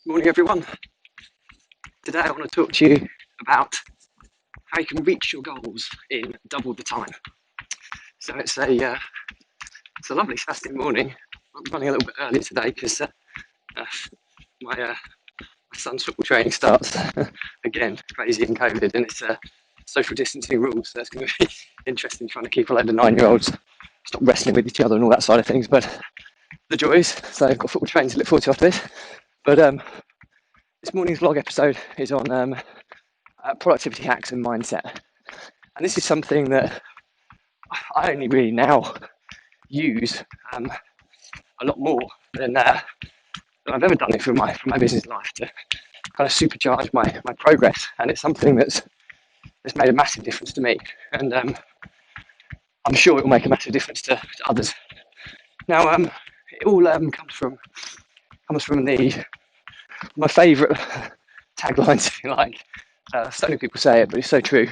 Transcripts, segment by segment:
Morning everyone. Today I want to talk to you about how you can reach your goals in double the time. So it's a lovely Saturday morning. I'm running a little bit early today because my son's football training starts again, crazy in COVID, and it's social distancing rules, so it's going to be interesting trying to keep a load of 9-year-olds stop wrestling with each other and all that side of things, but the joys. So I've got football training to look forward to after this. But this morning's vlog episode is on productivity hacks and mindset. And this is something that I only really now use a lot more than I've ever done it for my business life to kind of supercharge my progress. And it's something that's made a massive difference to me. And I'm sure it will make a massive difference to others. Now, it all comes from my favourite taglines, if you like. So many people say it, but it's so true.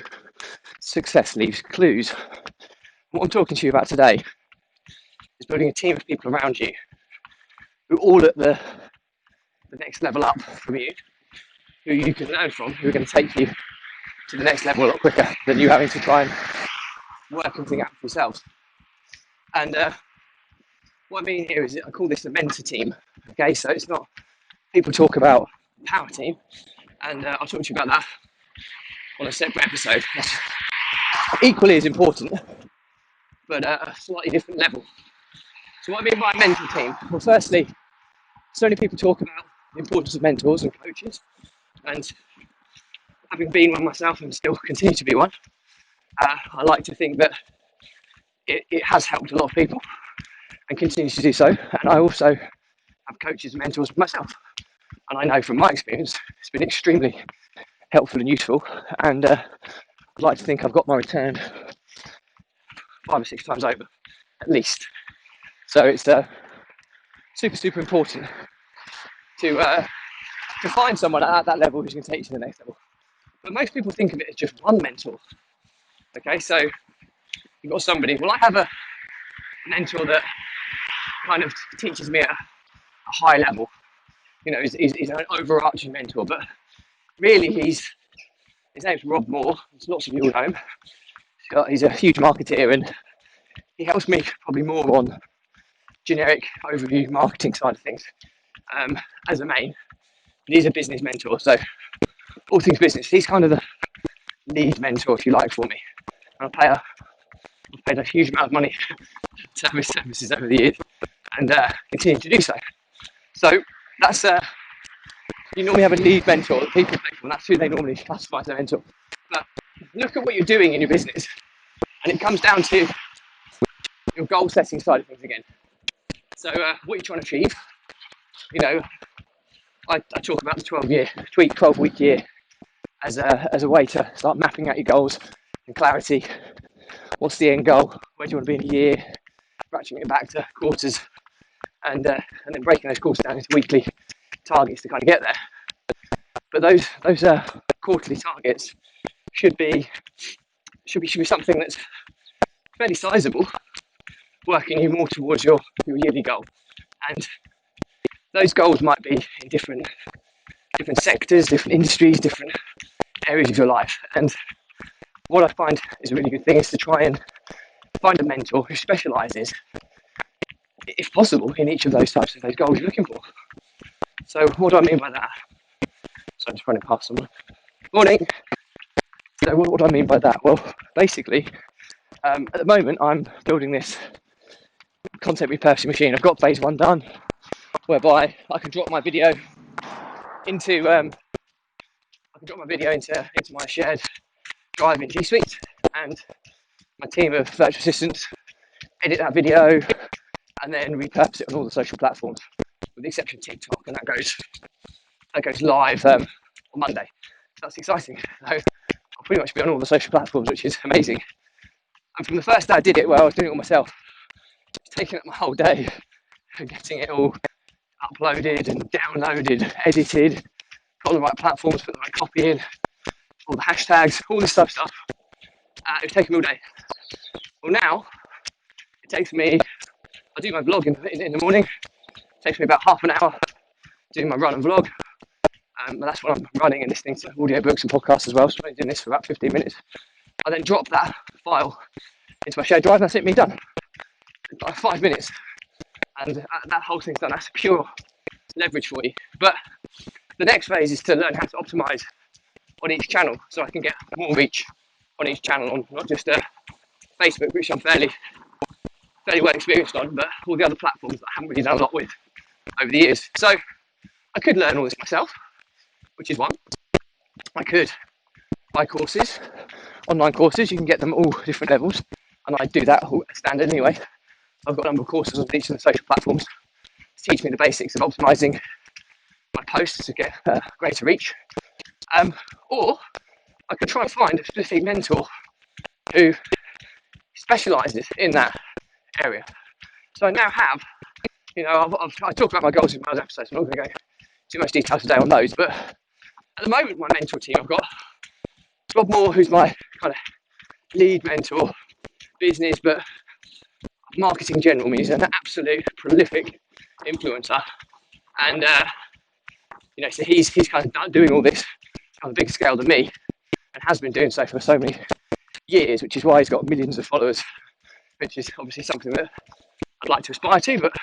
Success leaves clues. What I'm talking to you about today is building a team of people around you who are all at the next level up from you, who you can learn from, who are going to take you to the next level a lot quicker than you having to try and work everything out for yourselves. And what I mean here is I call this a mentor team. Okay, so it's not, people talk about power team, and I'll talk to you about that on a separate episode. That's equally as important, but at a slightly different level. So what I mean by a mentor team? Well, firstly, so many people talk about the importance of mentors and coaches, and having been one myself and still continue to be one, I like to think that it has helped a lot of people and continues to do so. And I also have coaches and mentors myself, and I know from my experience it's been extremely helpful and useful, and I'd like to think I've got my return 5 or 6 times over at least. So it's super important to find someone at that level who's going to take you to the next level. But most people think of it as just one mentor. Okay, so you've got somebody. Well, I have a mentor that kind of teaches me at a high level. You know, he's an overarching mentor, but really his name's Rob Moore. There's lots of you will know him. He's a huge marketeer, and he helps me probably more on generic overview marketing side of things as a main. And he's a business mentor, so all things business. He's kind of the lead mentor, if you like, for me. And I've paid a huge amount of money to have his services over the years, and continue to do so. So that's you normally have a lead mentor that people take from. That's who they normally classify as a mentor. But look at what you're doing in your business, and it comes down to your goal setting side of things again. So what you're trying to achieve, you know, I talk about the 12-week year as a way to start mapping out your goals and clarity. What's the end goal? Where do you want to be in a year? Ratcheting it back to quarters, and then breaking those quarters down into weekly targets to kind of get there. But those quarterly targets should be something that's fairly sizable, working you more towards your yearly goal. And those goals might be in different sectors, different industries, different areas of your life. And what I find is a really good thing is to try and find a mentor who specialises, if possible, in each of those types of those goals you're looking for. So what do I mean by that? So I'm just running past someone. Morning. So what do I mean by that? Well, basically, at the moment I'm building this content repurposing machine. I've got phase 1 done, whereby I can drop my video into my shared drive in G Suite, and my team of virtual assistants edit that video and then repurpose it on all the social platforms, with the exception of TikTok, and that goes live on Monday. So that's exciting. So I'll pretty much be on all the social platforms, which is amazing. And from the first day I did it, where I was doing it all myself, it's taking up my whole day and getting it all uploaded and downloaded, edited, got on the right platforms, put the right copy in, all the hashtags, all this stuff. It was taking me all day. Well, now it takes me, I do my vlog in the morning. It takes me about half an hour doing my run and vlog. And that's what I'm running and listening to audiobooks and podcasts as well. So I'm only doing this for about 15 minutes. I then drop that file into my shared drive and that's it, me done. Like 5 minutes. And that whole thing's done. That's pure leverage for you. But the next phase is to learn how to optimize on each channel so I can get more reach on each channel, on not just Facebook, which I'm fairly well experienced on, but all the other platforms that I haven't really done a lot with over the years. So I could learn all this myself, which is one. I could buy courses, online courses. You can get them all different levels, and I do that standard anyway. I've got a number of courses on each of the social platforms to teach me the basics of optimizing my posts to get greater reach. Or I could try and find a specific mentor who specialises in that area. So I now have, I talk about my goals in my other episodes. I'm not going to go too much detail today on those, but at the moment, my mentor team, I've got Rob Moore, who's my kind of lead mentor, business, but marketing in general. I mean, he's an absolute prolific influencer, and so he's kind of doing all this on a bigger scale than me, and has been doing so for so many years, which is why he's got millions of followers, which is obviously something that I'd like to aspire to, but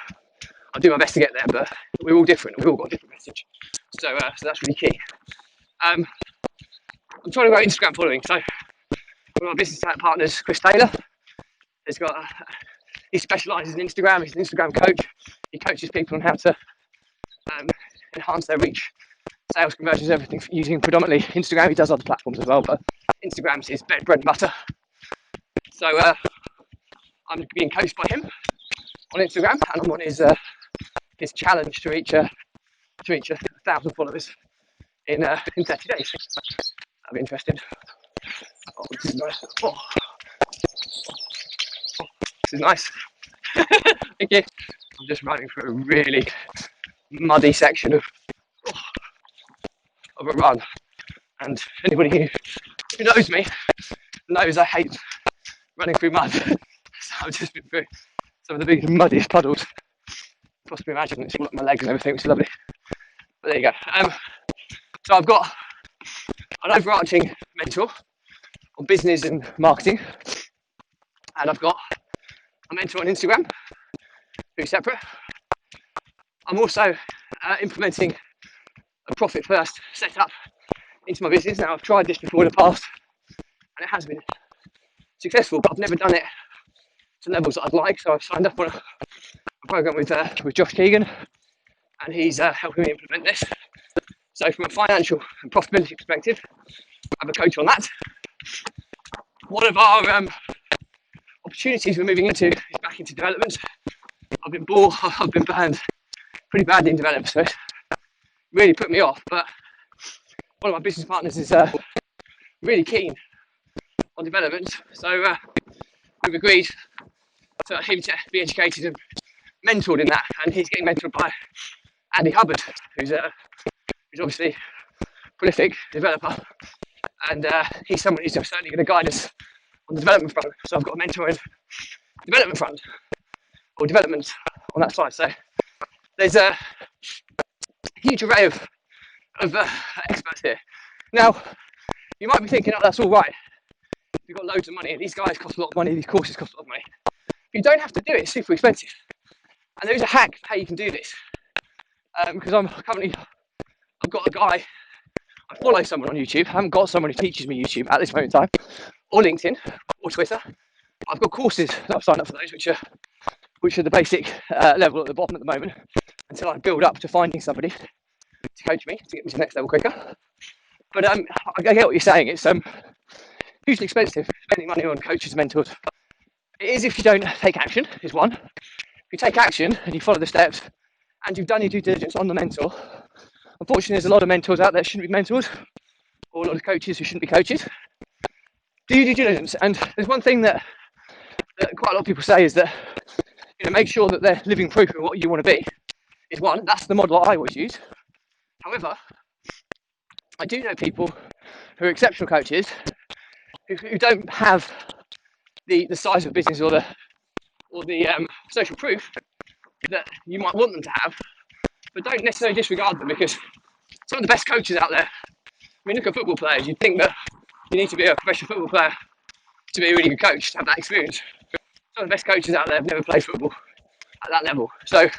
I'll do my best to get there. But we're all different, we've all got a different message, so that's really key. I'm trying to grow Instagram following, so one of my business partners, Chris Taylor, he specialises in Instagram. He's an Instagram coach. He coaches people on how to enhance their reach, sales, conversions, everything, using predominantly Instagram. He does other platforms as well, but Instagram's his bread and butter. So I'm being coached by him on Instagram, and I'm on his challenge to reach 1,000 followers in 30 days. That'll be interesting. Oh, this is nice. Oh, this is nice. Thank you. I'm just running through a really muddy section of a run, and anybody who knows me knows I hate running through mud. So I've just been through some of the biggest, muddiest puddles possibly imagine. It's all up my legs and everything, which is lovely. But there you go. So I've got an overarching mentor on business and marketing, and I've got a mentor on Instagram who's separate. I'm also implementing a profit first setup into my business. Now, I've tried this before in the past and it has been successful, but I've never done it to levels that I'd like. So I've signed up on a program with Josh Keegan, and he's helping me implement this. So from a financial and profitability perspective, I have a coach on that. One of our opportunities we're moving into is back into development. I've been burned pretty badly in development, so it's really put me off. But one of my business partners is really keen on development, so we've agreed for him to be educated and mentored in that, and he's getting mentored by Andy Hubbard, who's obviously a prolific developer, and he's someone who's certainly going to guide us on the development front. So I've got a mentor in development front, or development on that side. So there's a huge array of experts here. Now, you might be thinking, oh, that's all right. You've got loads of money, and these guys cost a lot of money, these courses cost a lot of money. You don't have to do it, it's super expensive. And there is a hack for how you can do this. Because I've got a guy, I follow someone on YouTube. I haven't got someone who teaches me YouTube at this moment in time, or LinkedIn, or Twitter. I've got courses that I've signed up for those, which are the basic level at the bottom at the moment, until I build up to finding somebody to coach me, to get me to the next level quicker. But I get what you're saying. It's hugely expensive spending money on coaches and mentors. It is if you don't take action, is one. If you take action and you follow the steps and you've done your due diligence on the mentor, unfortunately there's a lot of mentors out there that shouldn't be mentors, or a lot of coaches who shouldn't be coaches. Do your due diligence. And there's one thing that quite a lot of people say is that, make sure that they're living proof of what you want to be, is one. That's the model I always use. However, I do know people who are exceptional coaches who don't have the size of business or the social proof that you might want them to have, but don't necessarily disregard them, because some of the best coaches out there. I mean, look at football players. You'd think that you need to be a professional football player to be a really good coach, to have that experience. Some of the best coaches out there have never played football at that level. So it's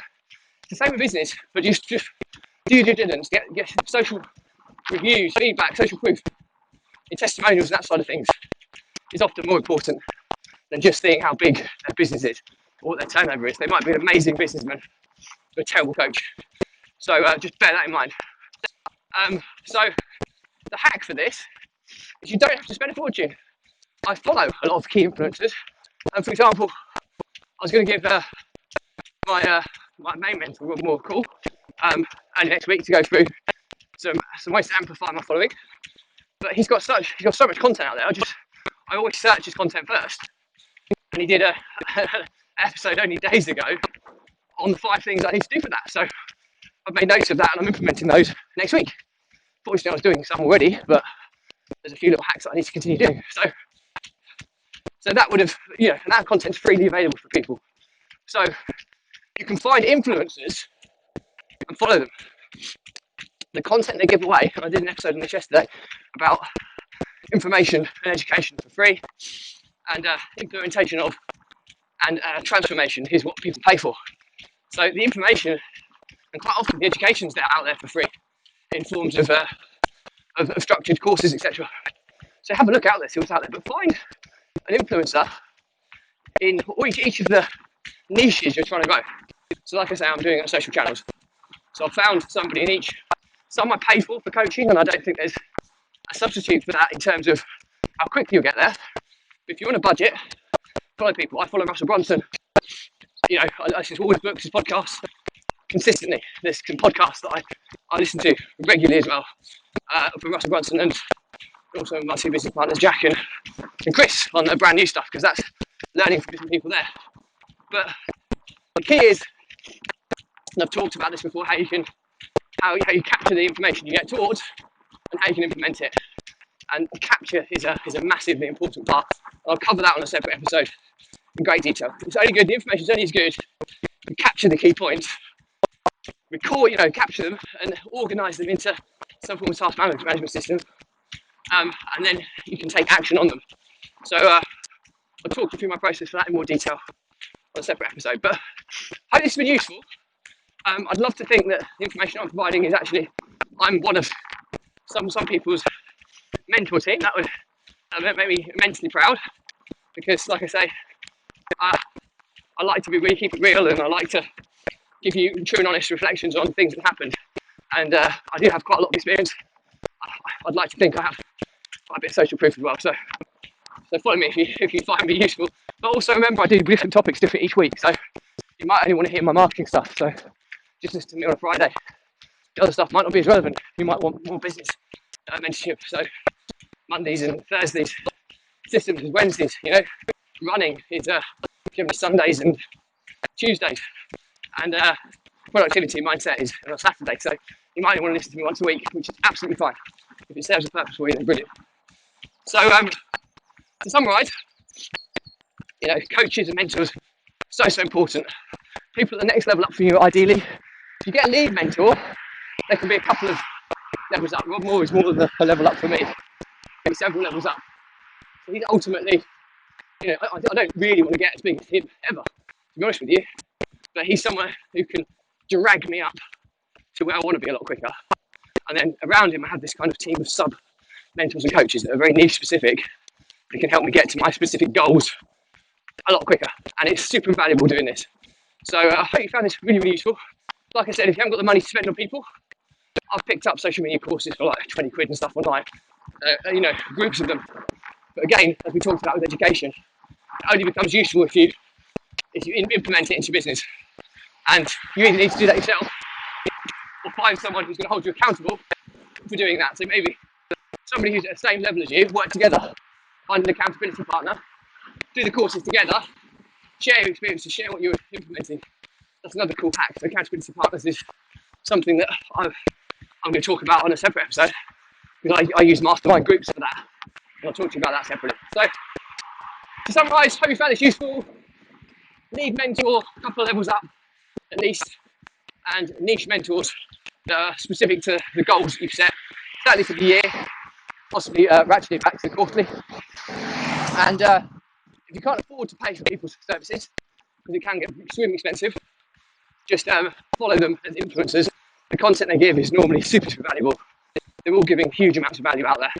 the same with business, but just do your due diligence, get social reviews, feedback, social proof, your testimonials and that side of things is often more important than just seeing how big their business is or what their turnover is. They might be an amazing businessman, but a terrible coach. So just bear that in mind. So the hack for this is you don't have to spend a fortune. I follow a lot of key influencers, and for example, I was going to give my main mentor Rob Moore a call and next week to go through some ways to amplify my following. But he's got so much content out there. I always search his content first, and he did an episode only days ago on the 5 things I need to do for that. So I've made notes of that, and I'm implementing those next week. Fortunately, I was doing some already, but there's a few little hacks that I need to continue doing. So that would have, and that content's freely available for people. So you can find influencers and follow them. The content they give away, and I did an episode on this yesterday about information and education for free, and implementation of and transformation is what people pay for. So the information, and quite often the education's out there for free in forms of structured courses, etc. So have a look out there, see what's out there, but find an influencer in each of the niches you're trying to grow. So like I say, I'm doing it on social channels. So I've found somebody in each. Some I pay for coaching, and I don't think there's a substitute for that in terms of how quickly you'll get there. But if you want a budget, follow people. I follow Russell Brunson. I listen to all his books, his podcasts consistently. There's some podcasts that I listen to regularly as well from Russell Brunson, and also my 2 business partners, Jack and Chris, on the brand new stuff, because that's learning from different people there. But the key is, and I've talked about this before, how you capture the information you get towards and how you can implement it. And capture is a massively important part. I'll cover that on a separate episode in great detail. It's only good, the information is only as good. You capture the key points, capture them and organise them into some form of task management system, and then you can take action on them. So I'll talk you through my process for that in more detail on a separate episode. But I hope this has been useful. I'd love to think that the information I'm providing is actually, I'm one of some people's mentor team. That would make me immensely proud, because like I say, I like to keep it real, and I like to give you true and honest reflections on things that happened. And I do have quite a lot of experience. I'd like to think I have quite a bit of social proof as well. So follow me if you find me useful. But also remember, I do different topics different each week. So you might only want to hear my marketing stuff. So just listen to me on a Friday. The other stuff might not be as relevant. You might want more business mentorship. So Mondays and Thursdays, systems is Wednesdays. Running is generally Sundays and Tuesdays, and productivity mindset is on Saturday. So you might want to listen to me once a week, which is absolutely fine. If it serves a purpose for you, then brilliant. So to summarise, coaches and mentors, so important. People at the next level up from you, ideally. If you get a lead mentor, there can be a couple of levels up. Rob Moore is more than a level up for me. Maybe several levels up. So he's ultimately, I don't really want to get as big as him ever, to be honest with you. But he's someone who can drag me up to where I want to be a lot quicker. And then around him, I have this kind of team of sub mentors and coaches that are very niche specific. That can help me get to my specific goals a lot quicker. And it's super valuable doing this. So I hope you found this really, really useful. Like I said, if you haven't got the money to spend on people, I've picked up social media courses for like 20 quid and stuff online. Groups of them. But again, as we talked about with education, it only becomes useful if you implement it into your business. And you either need to do that yourself or find someone who's going to hold you accountable for doing that. So maybe somebody who's at the same level as you, work together, find an accountability partner, do the courses together, share your experiences, share what you're implementing. That's another cool hack. So accountability partners is something that I'm going to talk about on a separate episode, because I use mastermind groups for that. And I'll talk to you about that separately. So to summarise, hope you found this useful. Lead mentor, a couple of levels up at least, and niche mentors, that are specific to the goals that you've set, certainly for the year, possibly ratcheting back to the quarterly. And if you can't afford to pay for people's services, because it can get extremely expensive, just follow them as influencers. The content they give is normally super valuable. They're all giving huge amounts of value out there.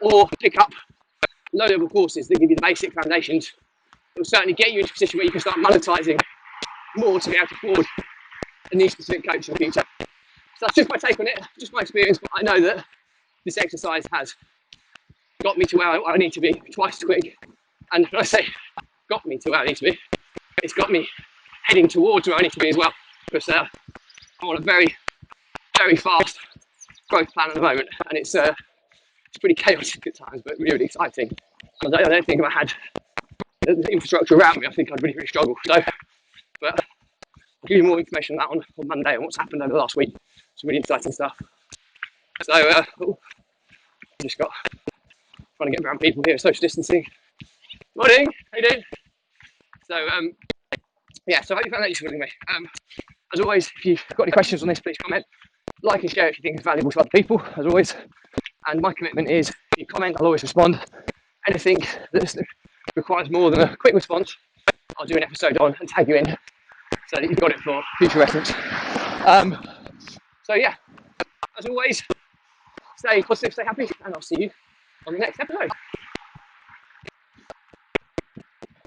Or pick up low-level courses that give you the basic foundations. It will certainly get you into a position where you can start monetizing more to be able to afford a niche specific coach in the future. So that's just my take on it, just my experience, but I know that this exercise has got me to where I need to be twice as quick. And when I say got me to where I need to be, it's got me heading towards where I need to be as well. Because I'm on a very, very fast growth plan at the moment, and it's pretty chaotic at times, but really exciting. And I don't think if I had the infrastructure around me, I think I'd really struggle. So, but I'll give you more information on that on Monday on what's happened over the last week. Some really exciting stuff. So, just got trying to get around people here, social distancing. Morning, how you doing? So, yeah, so I hope you found that useful anyway. As always, if you've got any questions on this, please comment. Like and share if you think it's valuable to other people, as always. And my commitment is, if you comment, I'll always respond. Anything that requires more than a quick response, I'll do an episode on and tag you in so that you've got it for future reference. So yeah, as always, stay positive, stay happy, and I'll see you on the next episode.